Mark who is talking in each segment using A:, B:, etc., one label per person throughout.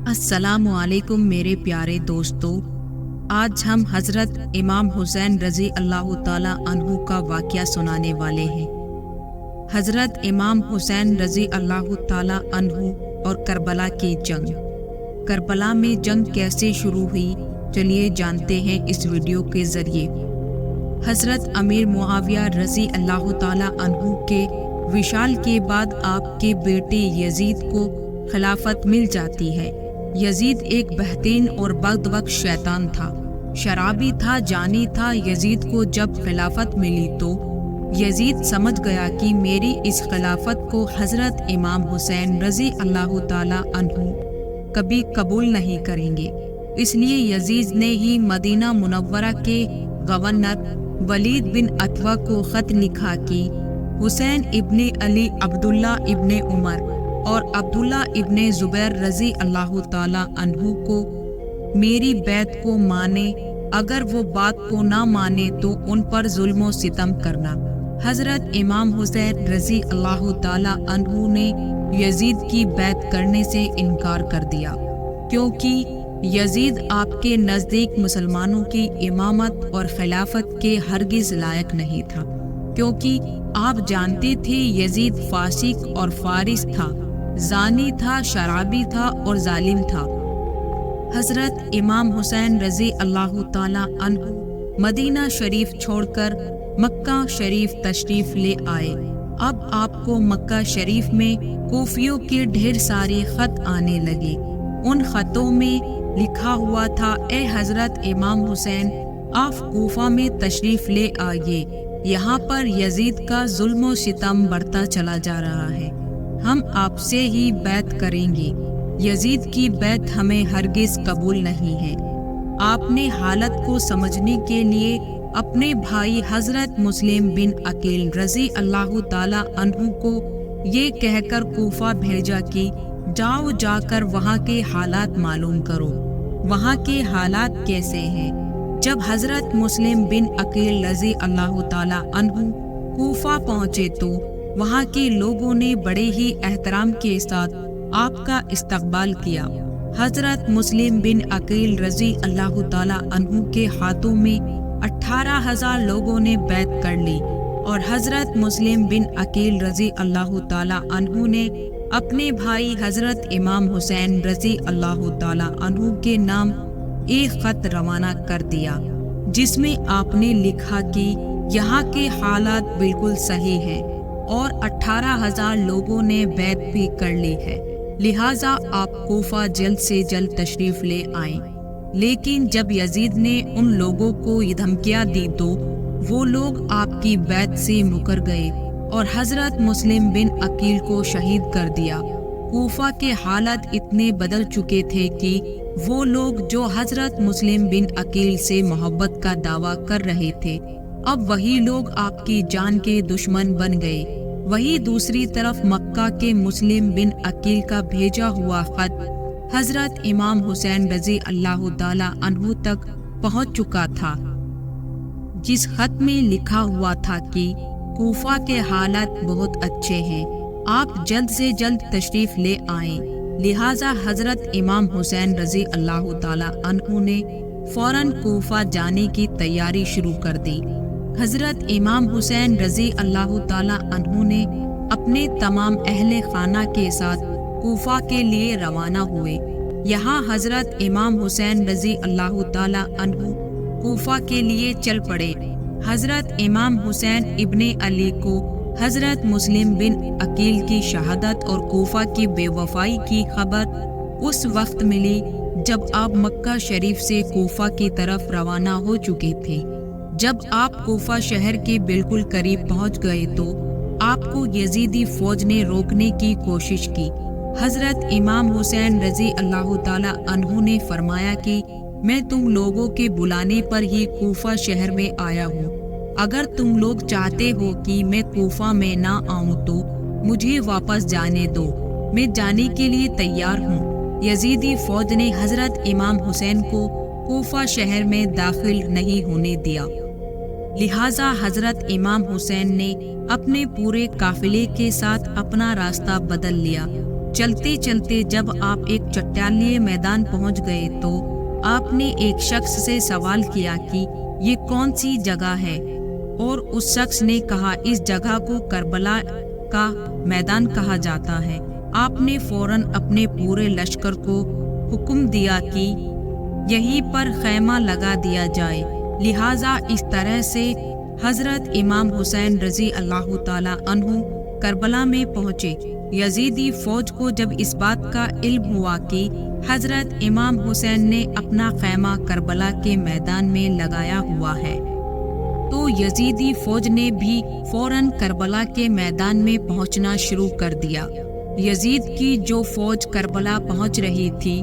A: السلام علیکم میرے پیارے دوستو، آج ہم حضرت امام حسین رضی اللہ تعالیٰ عنہ کا واقعہ سنانے والے ہیں۔ حضرت امام حسین رضی اللہ تعالیٰ عنہ اور کربلا کی جنگ۔ کربلا میں جنگ کیسے شروع ہوئی، چلیے جانتے ہیں اس ویڈیو کے ذریعے۔ حضرت امیر معاویہ رضی اللہ تعالیٰ عنہ کے وصال کے بعد آپ کے بیٹے یزید کو خلافت مل جاتی ہے۔ یزید ایک بہترین اور بدبخت شیطان تھا، شرابی تھا، جانی تھا۔ یزید کو جب خلافت ملی تو یزید سمجھ گیا کہ میری اس خلافت کو حضرت امام حسین رضی اللہ تعالیٰ عنہ کبھی قبول نہیں کریں گے۔ اس لیے یزید نے ہی مدینہ منورہ کے گورنر ولید بن عتبہ کو خط لکھا کہ حسین ابن علی، عبداللہ ابن عمر اور عبداللہ ابن زبیر رضی اللہ تعالیٰ عنہ کو میری بیعت کو مانے، اگر وہ بات کو نہ مانے تو ان پر ظلم و ستم کرنا۔ حضرت امام حسین رضی اللہ تعالیٰ عنہ نے یزید کی بیعت کرنے سے انکار کر دیا، کیونکہ یزید آپ کے نزدیک مسلمانوں کی امامت اور خلافت کے ہرگز لائق نہیں تھا، کیونکہ آپ جانتے تھے یزید فاسق اور فارس تھا، زانی تھا، شرابی تھا اور ظالم تھا۔ حضرت امام حسین رضی اللہ تعالیٰ عنہ مدینہ شریف چھوڑ کر مکہ شریف تشریف لے آئے۔ اب آپ کو مکہ شریف میں کوفیوں کے ڈھیر سارے خط آنے لگے۔ ان خطوں میں لکھا ہوا تھا، اے حضرت امام حسین، آپ کوفہ میں تشریف لے آئیے، یہاں پر یزید کا ظلم و ستم بڑھتا چلا جا رہا ہے، ہم آپ سے ہی بیعت کریں گے، یزید کی بیعت ہمیں ہرگز قبول نہیں ہے۔ آپ نے حالت کو سمجھنے کے لیے اپنے بھائی حضرت مسلم بن عقیل رضی اللہ تعالیٰ عنہ کو یہ کہہ کر کوفہ بھیجا کہ جاؤ، جا کر وہاں کے حالات معلوم کرو، وہاں کے حالات کیسے ہیں۔ جب حضرت مسلم بن عقیل رضی اللہ تعالیٰ عنہ کوفہ پہنچے تو وہاں کے لوگوں نے بڑے ہی احترام کے ساتھ آپ کا استقبال کیا۔ حضرت مسلم بن عقیل رضی اللہ تعالیٰ عنہ کے ہاتھوں میں 18,000 لوگوں نے بیعت کر لی، اور حضرت مسلم بن عقیل رضی اللہ تعالیٰ عنہ نے اپنے بھائی حضرت امام حسین رضی اللہ تعالیٰ عنہ کے نام ایک خط روانہ کر دیا، جس میں آپ نے لکھا کہ یہاں کے حالات بالکل صحیح ہیں اور 18,000 لوگوں نے بیعت بھی کر لی ہے، لہٰذا آپ کوفہ جلد سے جلد تشریف لے آئیں۔ لیکن جب یزید نے ان لوگوں کو یہ دھمکیاں دی تو وہ لوگ آپ کی بیعت سے مکر گئے اور حضرت مسلم بن عقیل کو شہید کر دیا۔ کوفہ کے حالات اتنے بدل چکے تھے کہ وہ لوگ جو حضرت مسلم بن عقیل سے محبت کا دعویٰ کر رہے تھے، اب وہی لوگ آپ کی جان کے دشمن بن گئے۔ وہی دوسری طرف مکہ کے مسلم بن عقیل کا بھیجا ہوا خط حضرت امام حسین رضی اللہ تعالیٰ عنہ تک پہنچ چکا تھا، جس خط میں لکھا ہوا تھا کہ کوفہ کے حالات بہت اچھے ہیں، آپ جلد سے جلد تشریف لے آئیں۔ لہٰذا حضرت امام حسین رضی اللہ تعالیٰ عنہ نے فوراً کوفہ جانے کی تیاری شروع کر دی۔ حضرت امام حسین رضی اللہ تعالیٰ عنہ نے اپنے تمام اہل خانہ کے ساتھ کوفہ کے لیے روانہ ہوئے۔ یہاں حضرت امام حسین رضی اللہ تعالیٰ عنہ کوفہ کے لیے چل پڑے۔ حضرت امام حسین ابن علی کو حضرت مسلم بن عقیل کی شہادت اور کوفہ کی بے وفائی کی خبر اس وقت ملی جب آپ مکہ شریف سے کوفہ کی طرف روانہ ہو چکے تھے۔ جب آپ کوفہ شہر کے بالکل قریب پہنچ گئے تو آپ کو یزیدی فوج نے روکنے کی کوشش کی۔ حضرت امام حسین رضی اللہ تعالیٰ عنہ نے فرمایا کہ میں تم لوگوں کے بلانے پر ہی کوفہ شہر میں آیا ہوں، اگر تم لوگ چاہتے ہو کہ میں کوفہ میں نہ آؤں تو مجھے واپس جانے دو، میں جانے کے لیے تیار ہوں۔ یزیدی فوج نے حضرت امام حسین کو کوفہ شہر میں داخل نہیں ہونے دیا، لہٰذا حضرت امام حسین نے اپنے پورے قافلے کے ساتھ اپنا راستہ بدل لیا چلتے چلتے جب آپ ایک چٹانیے میدان پہنچ گئے تو آپ نے ایک شخص سے سوال کیا کہ یہ کون سی جگہ ہے، اور اس شخص نے کہا اس جگہ کو کربلا کا میدان کہا جاتا ہے۔ آپ نے فوراً اپنے پورے لشکر کو حکم دیا کہ یہیں پر خیمہ لگا دیا جائے، لہٰذا اس طرح سے حضرت امام حسین رضی اللہ تعالی عنہ کربلا میں پہنچے۔ یزیدی فوج کو جب اس بات کا علم ہوا کہ حضرت امام حسین نے اپنا خیمہ کربلا کے میدان میں لگایا ہوا ہے، تو یزیدی فوج نے بھی فوراً کربلا کے میدان میں پہنچنا شروع کر دیا۔ یزید کی جو فوج کربلا پہنچ رہی تھی،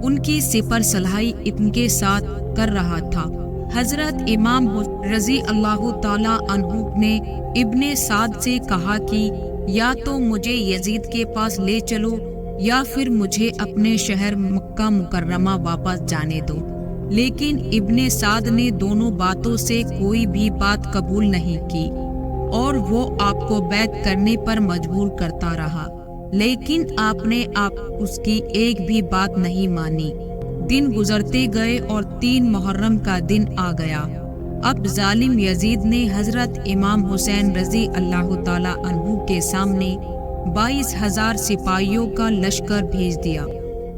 A: ان کی سپر سلاحی ان کے ساتھ کر رہا تھا۔ حضرت امام رضی اللہ تعالی عنہ نے ابن سعد سے کہا کہ یا تو مجھے یزید کے پاس لے چلو یا پھر مجھے اپنے شہر مکہ مکرمہ واپس جانے دو، لیکن ابن سعد نے دونوں باتوں سے کوئی بھی بات قبول نہیں کی اور وہ آپ کو بیعت کرنے پر مجبور کرتا رہا، لیکن آپ نے اس کی ایک بھی بات نہیں مانی۔ دن گزرتے گئے اور 3 محرم کا دن آ گیا۔ اب ظالم یزید نے حضرت امام حسین رضی اللہ تعالی عنہ کے سامنے 22,000 سپاہیوں کا لشکر بھیج دیا۔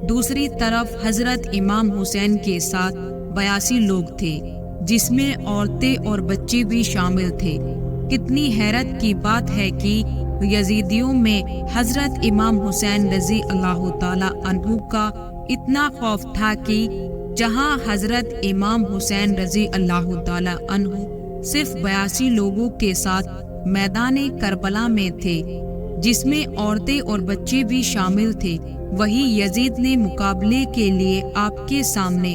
A: دوسری طرف حضرت امام حسین کے ساتھ 82 لوگ تھے، جس میں عورتیں اور بچے بھی شامل تھے۔ کتنی حیرت کی بات ہے کہ یزیدیوں میں حضرت امام حسین رضی اللہ تعالی عنہ کا اتنا خوف تھا کہ جہاں حضرت امام حسین رضی اللہ تعالی عنہ صرف 82 لوگوں کے ساتھ میدان کربلا میں تھے، جس میں عورتیں اور بچے بھی شامل تھے، وہی یزید نے مقابلے کے لیے آپ کے سامنے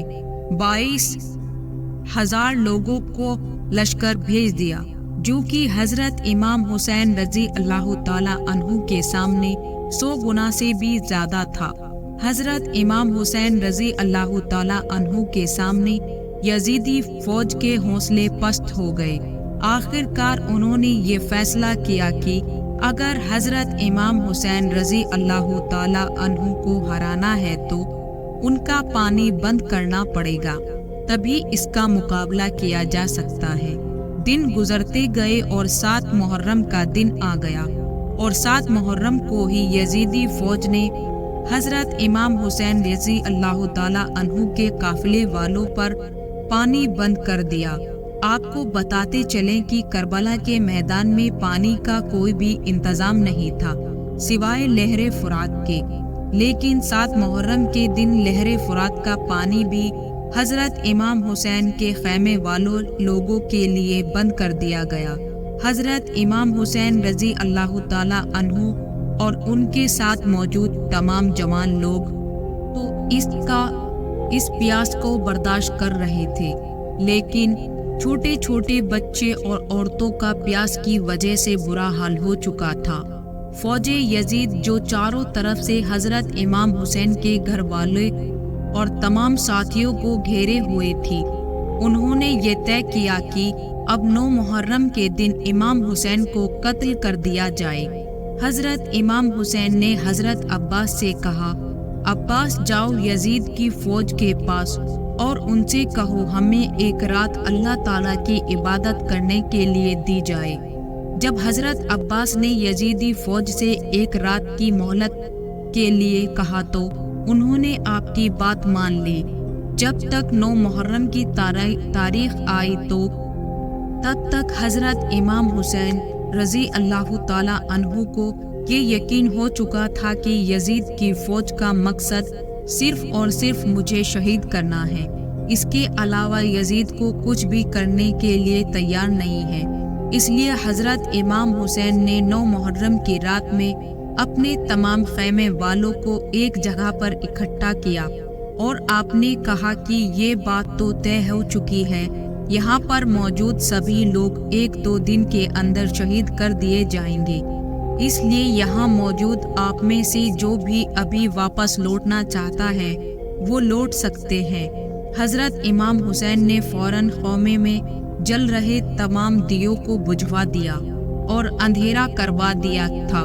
A: 22,000 لوگوں کو لشکر بھیج دیا، جو کہ حضرت امام حسین رضی اللہ تعالی عنہ کے سامنے 100 گنا سے بھی زیادہ تھا۔ حضرت امام حسین رضی اللہ تعالی عنہ کے سامنے یزیدی فوج کے حوصلے پست ہو گئے۔ آخر کار انہوں نے یہ فیصلہ کیا کہ اگر حضرت امام حسین رضی اللہ تعالی عنہ کو ہرانا ہے تو ان کا پانی بند کرنا پڑے گا، تبھی اس کا مقابلہ کیا جا سکتا ہے۔ دن گزرتے گئے اور 7 محرم کا دن آ گیا، اور 7 محرم کو ہی یزیدی فوج نے حضرت امام حسین رضی اللہ تعالی عنہ کے قافلے والوں پر پانی بند کر دیا۔ آپ کو بتاتے چلیں کہ کربلا کے میدان میں پانی کا کوئی بھی انتظام نہیں تھا سوائے نہر فرات کے، لیکن 7 محرم کے دن نہر فرات کا پانی بھی حضرت امام حسین کے خیمے والوں لوگوں کے لیے بند کر دیا گیا۔ حضرت امام حسین رضی اللہ تعالی عنہ اور ان کے ساتھ موجود تمام جوان لوگ تو اس پیاس کو برداشت کر رہے تھے، لیکن چھوٹے چھوٹے بچے اور عورتوں کا پیاس کی وجہ سے برا حال ہو چکا تھا۔ فوج یزید جو چاروں طرف سے حضرت امام حسین کے گھر والے اور تمام ساتھیوں کو گھیرے ہوئے تھی، انہوں نے یہ طے کیا کہ اب 9 محرم کے دن امام حسین کو قتل کر دیا جائے۔ حضرت امام حسین نے حضرت عباس سے کہا، عباس جاؤ یزید کی فوج کے پاس اور ان سے کہو ہمیں ایک رات اللہ تعالیٰ کی عبادت کرنے کے لیے دی جائے۔ جب حضرت عباس نے یزیدی فوج سے ایک رات کی مہلت کے لیے کہا تو انہوں نے آپ کی بات مان لی۔ جب تک 9 محرم کی تاریخ آئی تو تب تک حضرت امام حسین رضی اللہ تعالی عنہ کو یہ یقین ہو چکا تھا کہ یزید کی فوج کا مقصد صرف اور صرف مجھے شہید کرنا ہے، اس کے علاوہ یزید کو کچھ بھی کرنے کے لیے تیار نہیں ہے۔ اس لیے حضرت امام حسین نے 9 محرم کی رات میں اپنے تمام خیمے والوں کو ایک جگہ پر اکٹھا کیا اور آپ نے کہا کہ یہ بات تو طے ہو چکی ہے، یہاں پر موجود سبھی لوگ 1-2 دن کے اندر شہید کر دیے جائیں گے، اس لیے یہاں موجود آپ میں سے جو بھی ابھی واپس لوٹنا چاہتا ہے وہ لوٹ سکتے ہیں۔ حضرت امام حسین نے فوراً خیمے میں جل رہے تمام دیوں کو بجھوا دیا اور اندھیرا کروا دیا تھا۔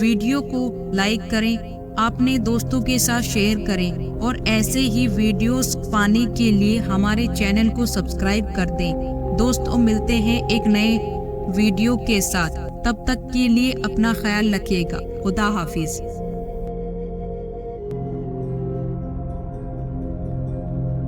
A: ویڈیو کو لائک کریں، اپنے دوستوں کے ساتھ شیئر کریں اور ایسے ہی ویڈیوز پانے کے لیے ہمارے چینل کو سبسکرائب کر دیں۔ دوستوں، ملتے ہیں ایک نئے ویڈیو کے ساتھ، تب تک کے لیے اپنا خیال رکھیے گا۔ خدا حافظ۔